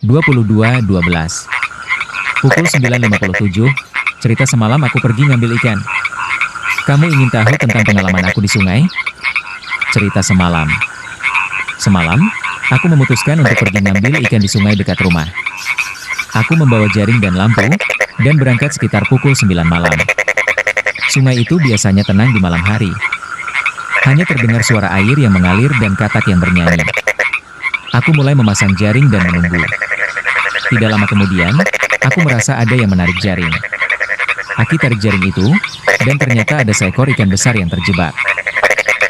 22.12. Pukul 9.57, cerita semalam aku pergi ngambil ikan. Kamu ingin tahu tentang pengalaman aku di sungai? Cerita semalam. Semalam, aku memutuskan untuk pergi ngambil ikan di sungai dekat rumah. Aku membawa jaring dan lampu, dan berangkat sekitar pukul 9 malam. Sungai itu biasanya tenang di malam hari. Hanya terdengar suara air yang mengalir dan katak yang bernyanyi. Aku mulai memasang jaring dan menunggu. Tidak lama kemudian, aku merasa ada yang menarik jaring. Aki tarik jaring itu, dan ternyata ada seekor ikan besar yang terjebak.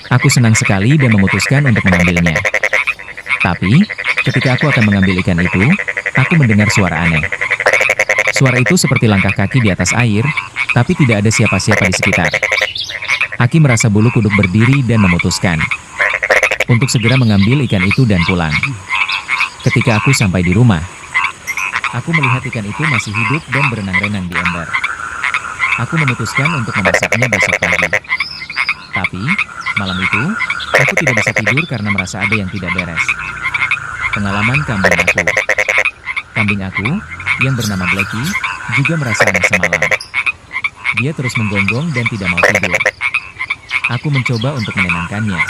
Aku senang sekali dan memutuskan untuk mengambilnya. Tapi, ketika aku akan mengambil ikan itu, aku mendengar suara aneh. Suara itu seperti langkah kaki di atas air, tapi tidak ada siapa-siapa di sekitar. Aki merasa bulu kuduk berdiri dan memutuskan untuk segera mengambil ikan itu dan pulang. Ketika aku sampai di rumah, aku melihat ikan itu masih hidup dan berenang-renang di ember. Aku memutuskan untuk memasaknya besok pagi. Tapi, malam itu, aku tidak bisa tidur karena merasa ada yang tidak beres. Pengalaman kambing aku. Kambing aku, yang bernama Blacky, juga merasa aneh semalam. Dia terus menggonggong dan tidak mau tidur. Aku mencoba untuk menenangkannya.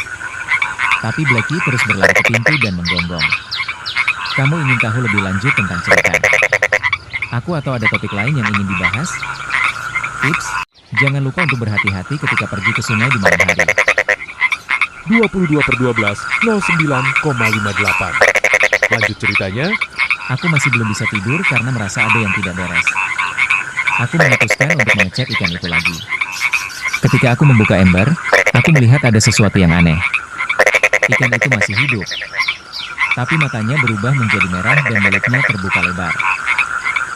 Tapi Blacky terus berlari ke pintu dan menggonggong. Kamu ingin tahu lebih lanjut tentang cerita aku atau ada topik lain yang ingin dibahas? Tips, jangan lupa untuk berhati-hati ketika pergi ke sungai di malam hari. 22/12, 09,58. Lanjut ceritanya. Aku masih belum bisa tidur karena merasa ada yang tidak beres. Aku memutuskan untuk mengecek ikan itu lagi. Ketika aku membuka ember, aku melihat ada sesuatu yang aneh. Ikan itu masih hidup, tapi matanya berubah menjadi merah dan mulutnya terbuka lebar.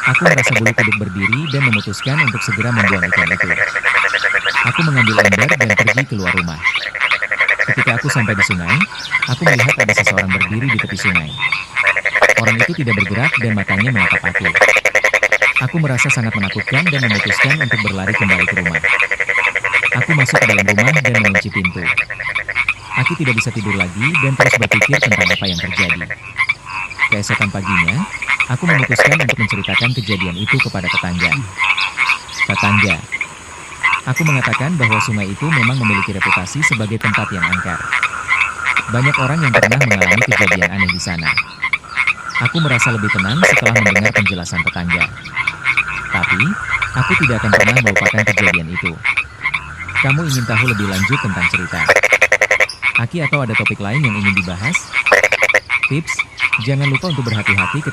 Aku merasa bulu kuduk berdiri dan memutuskan untuk segera membuang ikan itu. Aku mengambil ember dan pergi keluar rumah. Ketika aku sampai di sungai, aku melihat ada seseorang berdiri di tepi sungai. Orang itu tidak bergerak dan matanya menatap aku. Aku merasa sangat menakutkan dan memutuskan untuk berlari kembali ke rumah. Aku masuk ke dalam rumah dan mengunci pintu. Aku tidak bisa tidur lagi dan terus berpikir tentang apa yang terjadi. Keesokan paginya, aku memutuskan untuk menceritakan kejadian itu kepada tetangga. Tetangga. Aku mengatakan bahwa sungai itu memang memiliki reputasi sebagai tempat yang angker. Banyak orang yang pernah mengalami kejadian aneh di sana. Aku merasa lebih tenang setelah mendengar penjelasan tetangga. Tapi, aku tidak akan pernah melupakan kejadian itu. Kamu ingin tahu lebih lanjut tentang cerita Aki atau ada topik lain yang ingin dibahas? Tips, jangan lupa untuk berhati-hati